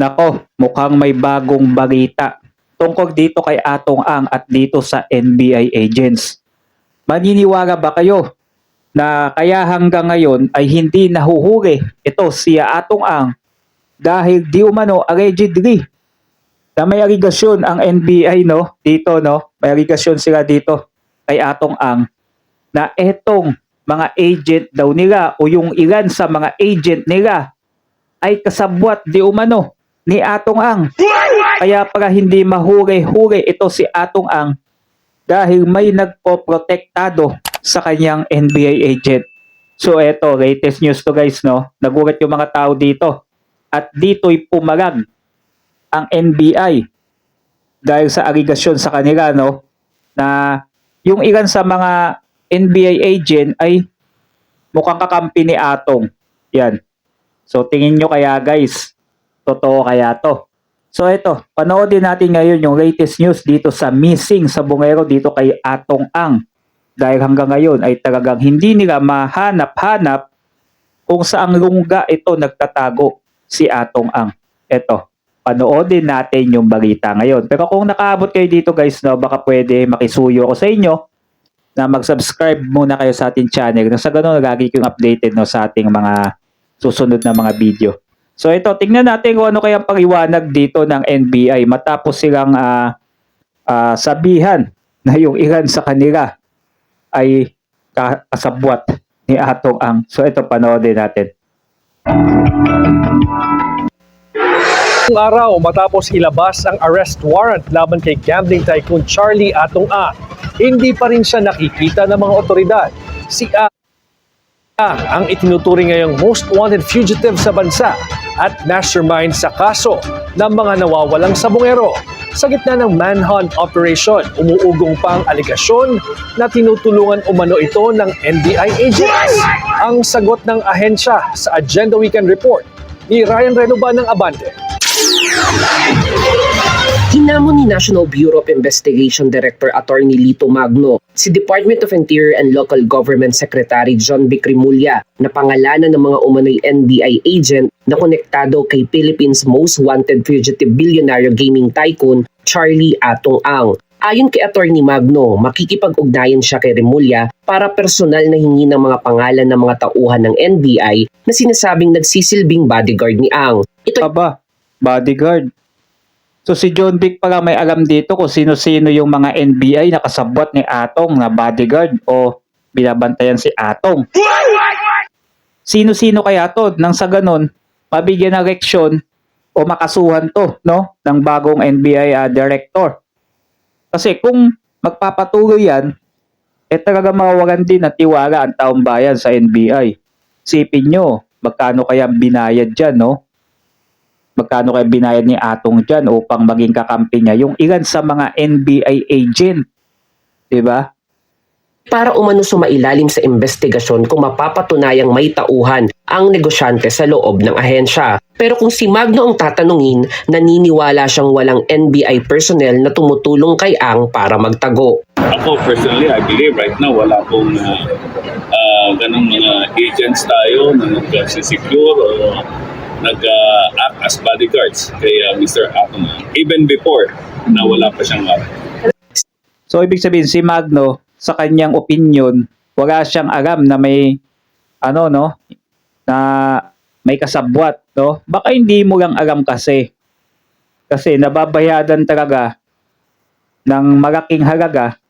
Nako, mukhang may bagong balita tungkol dito kay Atong Ang at dito sa NBI agents. Maniniwala ba kayo na kaya hanggang ngayon ay hindi nahuhuli ito si Atong Ang dahil di umano allegedly na may aligasyon ang NBI dito may aligasyon sila dito kay Atong Ang na etong mga agent daw nila o yung ilan sa mga agent nila ay kasabwat di umano ni Atong Ang. Kaya para hindi mahuli-huli ito si Atong Ang dahil may nagpoprotektado sa kanyang NBI agent. So eto, latest news to guys, nagulat yung mga tao dito at dito'y pumarag ang NBI dahil sa aligasyon sa kanila na yung ilan sa mga NBI agent ay mukhang kakampi ni Atong. Yan. So tingin nyo kaya guys, totoo kaya to? So ito, panoodin natin ngayon yung latest news dito sa missing sa bungero dito kay Atong Ang. Dahil hanggang ngayon ay talagang hindi nila mahanap-hanap kung saang lungga ito nagtatago si Atong Ang. Ito, panoodin natin yung balita ngayon. Pero kung nakaabot kayo dito guys, baka pwede makisuyo ko sa inyo na mag-subscribe muna kayo sa ating channel. Sa ganun, lagi kayong updated sa ating mga susunod na mga video. So ito, tingnan natin kung ano kayang paliwanag dito ng NBI matapos silang sabihan na yung ilan sa kanila ay kasabwat ni Atong Ang. So ito, panoodin natin. Araw matapos ilabas ang arrest warrant laban kay gambling tycoon Charlie Atong Ang, hindi pa rin siya nakikita ng mga otoridad. Si ang itinuturing ngayong most wanted fugitive sa bansa at mastermind sa kaso ng mga nawawalang sabongero. Sa gitna ng manhunt operation, umuugong pa ang aligasyon na tinutulungan umano ito ng NBI agents. Ang sagot ng ahensya sa Agenda Weekend Report ni Ryan Renova ng Abante. Hinamon ni National Bureau of Investigation Director Attorney Lito Magno si Department of Interior and Local Government Secretary John Vic Rimulya na pangalanan ng mga umano'y NBI agent na konektado kay Philippines' most wanted fugitive billionaire gaming tycoon Charlie Atong Ang. Ayon kay Attorney Magno, makikipag-ugnayan siya kay Rimulya para personal na hingi ng mga pangalan ng mga tauhan ng NBI na sinasabing nagsisilbing bodyguard ni Ang. Aba, bodyguard. So si John Vic pala may alam dito kung sino-sino yung mga NBI na kasabwat ni Atong na bodyguard o binabantayan si Atong. Sino-sino kaya to nang sa ganun mabigyan ng leksyon o makasuhan to ng bagong NBI director. Kasi kung magpapatuloy yan, talaga mawawalan din ng tiwala ang taong bayan sa NBI. Sipin nyo, magkano kaya binayad dyan, Magkano kaya binayad ni Atong dyan upang maging kakampi niya yung ilan sa mga NBI agent. Diba? Para umano sumailalim sa investigasyon kung mapapatunayang may tauhan ang negosyante sa loob ng ahensya. Pero kung si Magno ang tatanungin, naniniwala siyang walang NBI personnel na tumutulong kay Ang para magtago. Ako personally, I believe right now wala pong ganong mga agents tayo na nag-secure o nag-act as bodyguards kay Mr. Atong. Even before na wala pa siyang So ibig sabihin si Magno sa kanyang opinion, wala siyang alam na may na may kasabwat, Baka hindi mo lang alam kasi nababayadan talaga ng malaking halaga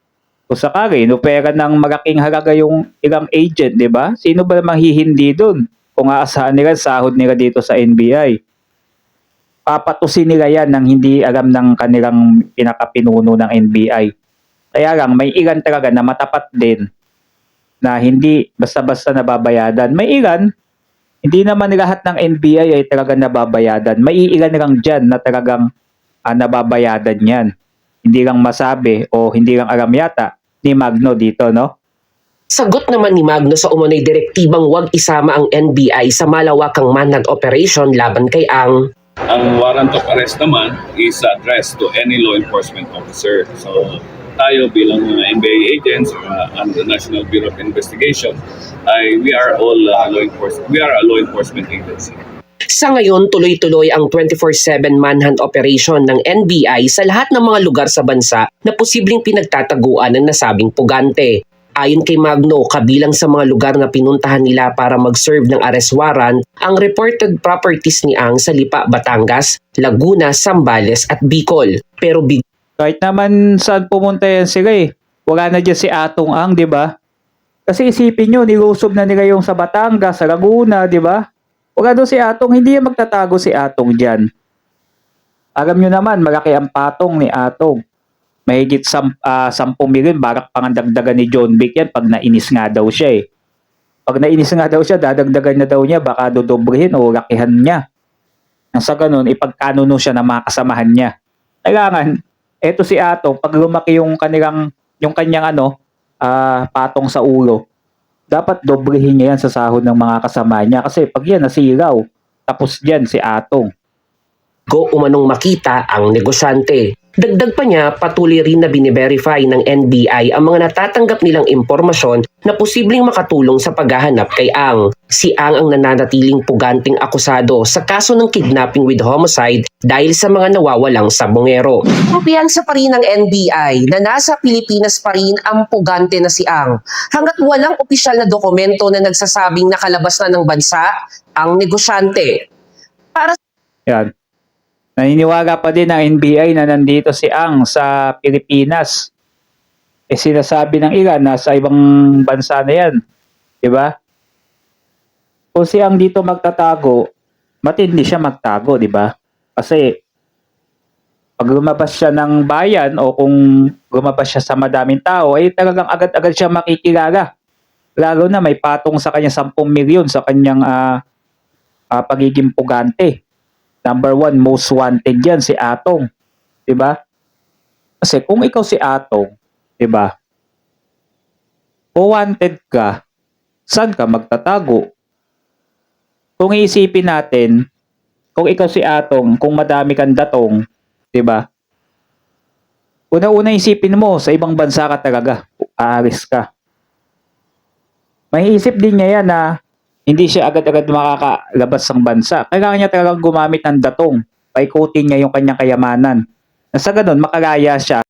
o sakali pera ng malaking halaga yung ilang agent, di ba? Sino ba mahihindi doon kung aasahan nila sahod nila dito sa NBI? Papatusin nila yan nang hindi alam ng kanilang pinakapinuno ng NBI. Kaya lang, may ilan talaga na matapat din na hindi basta-basta nababayadan. May ilan, hindi naman lahat ng NBI ay talaga nababayadan. May ilan lang dyan na talagang nababayadan yan. Hindi lang masabi o hindi lang alam yata ni Magno dito, Sagot naman ni Magno sa umano'y direktibang huwag isama ang NBI sa malawakang manhunt operation laban kay Ang. Ang warrant of arrest naman is addressed to any law enforcement officer. So tayo bilang NBI agents and the National Bureau of Investigation, we are all law enforcement. We are a law enforcement agency. Sa ngayon, tuloy-tuloy ang 24/7 manhunt operation ng NBI sa lahat ng mga lugar sa bansa na posibleng pinagtataguan ng nasabing pugante. Ayon kay Magno, kabilang sa mga lugar na pinuntahan nila para mag-serve ng arrest warrant ang reported properties ni Ang sa Lipa, Batangas, Laguna, Zambales at Bicol. Pero Kahit naman saan pumunta yan sila eh. Wala na dyan si Atong Ang, di ba? Kasi isipin nyo, nilusob na nila yung sa Batangas, sa Laguna, di ba? Wala doon si Atong, hindi yan magtatago si Atong dyan. Alam nyo naman, malaki ang patong ni Atong. Mahigit 10 milyon, barak pangandagdagan ni John Vic yan pag nainis nga daw siya eh. Pag nainis nga daw siya, dadagdagan na daw niya, baka dodobrehin o lakihan niya. Nang sa ganun, ipagkanuno siya ng mga kasamahan niya. Kailangan, eto si Atong, pag lumaki yung kanyang patong sa ulo, dapat dobrehin niya yan sa sahod ng mga kasama niya. Kasi pag yan nasilaw, tapos dyan si Atong. umanong makita ang negosyante. Dagdag pa niya, patuloy rin na bine-verify ng NBI ang mga natatanggap nilang impormasyon na posibleng makatulong sa paghahanap kay Ang. Si Ang nananatiling puganting akusado sa kaso ng kidnapping with homicide dahil sa mga nawawalang sabongero. Kumpiyansa pa rin ng NBI na nasa Pilipinas pa rin ang pugante na si Ang. Hanggat walang opisyal na dokumento na nagsasabing nakalabas na ng bansa ang negosyante. Yan. Naniniwala pa din ng NBI na nandito si Ang sa Pilipinas. Sinasabi ng ilan na sa ibang bansa na yan. Diba? Kung si Ang dito magtatago, matindi siya magtago, diba? Kasi pag lumabas siya ng bayan o kung lumabas siya sa madaming tao, ay talagang agad-agad siya makikilala. Lalo na may patong sa kanya 10 milyon sa kanyang pagiging pugante. Number 1, most wanted yan, si Atong. Diba? Kasi kung ikaw si Atong, diba? O wanted ka, saan ka magtatago? Kung iisipin natin, kung ikaw si Atong, kung madami kang datong, diba? Una-una isipin mo, sa ibang bansa ka talaga, aalis ka. May isip din niya yan na hindi siya agad-agad makakalabas ng bansa. Kailangan niya talagang gumamit ng datong. Paikutin niya yung kanyang kayamanan. Na sa ganun, makalaya siya